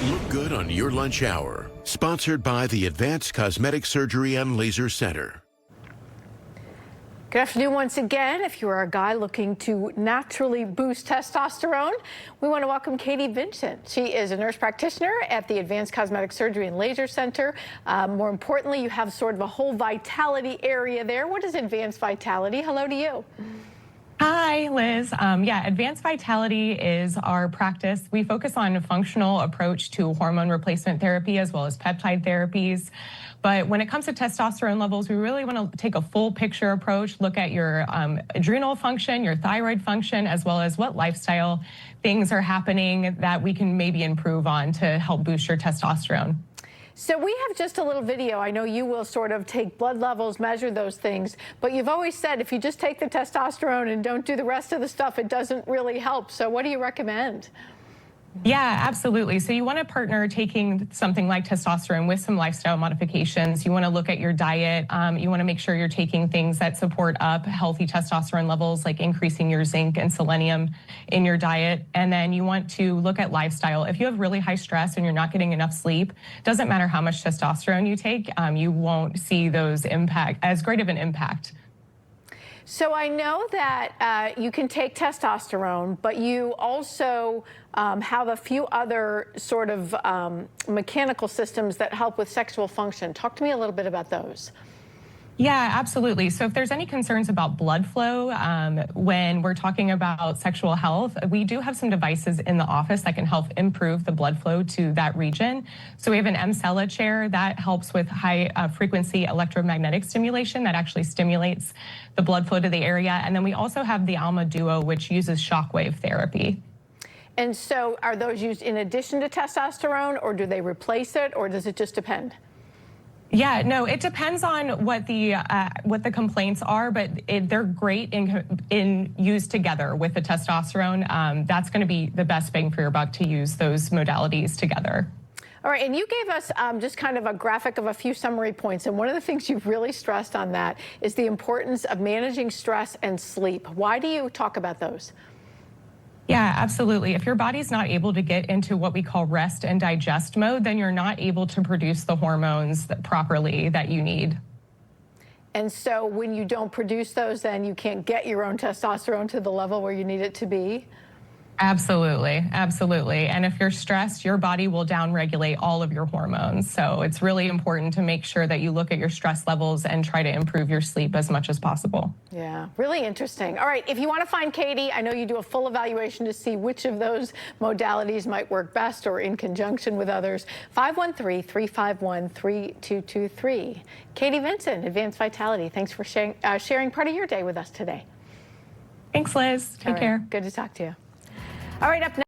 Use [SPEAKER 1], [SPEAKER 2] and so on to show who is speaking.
[SPEAKER 1] Look good on your lunch hour. Sponsored by the Advanced Cosmetic Surgery and Laser Center.
[SPEAKER 2] Good afternoon once again. If you are a guy looking to naturally boost testosterone, we want to welcome Kati Vincent. She is a nurse practitioner at the Advanced Cosmetic Surgery and Laser Center. More importantly, you have sort of a whole vitality area there. What is advanced vitality? Hello to you.
[SPEAKER 3] Hi, Liz. Yeah, Advanced Vitality is our practice. We focus on a functional approach to hormone replacement therapy as well as peptide therapies. But when it comes to testosterone levels, we really want to take a full picture approach, look at your adrenal function, your thyroid function, as well as what lifestyle things are happening that we can maybe improve on to help boost your testosterone.
[SPEAKER 2] So we have just a little video. I know you will sort of take blood levels, measure those things, but you've always said if you just take the testosterone and don't do the rest of the stuff, it doesn't really help. So what do you recommend?
[SPEAKER 3] Yeah, absolutely. So you want to partner taking something like testosterone with some lifestyle modifications. You want to look at your diet. You want to make sure you're taking things that support up healthy testosterone levels, like increasing your zinc and selenium in your diet. And then you want to look at lifestyle. If you have really high stress and you're not getting enough sleep, doesn't matter how much testosterone you take, you won't see those as great of an impact.
[SPEAKER 2] So I know that you can take testosterone, but you also have a few other sort of mechanical systems that help with sexual function. Talk to me a little bit about those.
[SPEAKER 3] Yeah, absolutely. So if there's any concerns about blood flow, when we're talking about sexual health, we do have some devices in the office that can help improve the blood flow to that region. So we have an Emsella chair that helps with high frequency electromagnetic stimulation that actually stimulates the blood flow to the area. And then we also have the Alma Duo, which uses shockwave therapy.
[SPEAKER 2] And so are those used in addition to testosterone, or do they replace it, or does it just depend?
[SPEAKER 3] Yeah, no, it depends on what the complaints are, but they're great in used together with the testosterone. That's going to be the best bang for your buck to use those modalities together.
[SPEAKER 2] All right, and you gave us just kind of a graphic of a few summary points, and one of the things you've really stressed on that is the importance of managing stress and sleep. Why do you talk about those?
[SPEAKER 3] Yeah, absolutely. If your body's not able to get into what we call rest and digest mode, then you're not able to produce the hormones properly that you need.
[SPEAKER 2] And so when you don't produce those, then you can't get your own testosterone to the level where you need it to be?
[SPEAKER 3] Absolutely, absolutely. And if you're stressed, your body will downregulate all of your hormones. So it's really important to make sure that you look at your stress levels and try to improve your sleep as much as possible.
[SPEAKER 2] Yeah, really interesting. All right, if you want to find Kati, I know you do a full evaluation to see which of those modalities might work best or in conjunction with others. 513-351-3223. Kati Vincent, Advanced Vitality, thanks for sharing part of your day with us today.
[SPEAKER 3] Thanks, Liz. Take care.
[SPEAKER 2] Good to talk to you. All right, up next.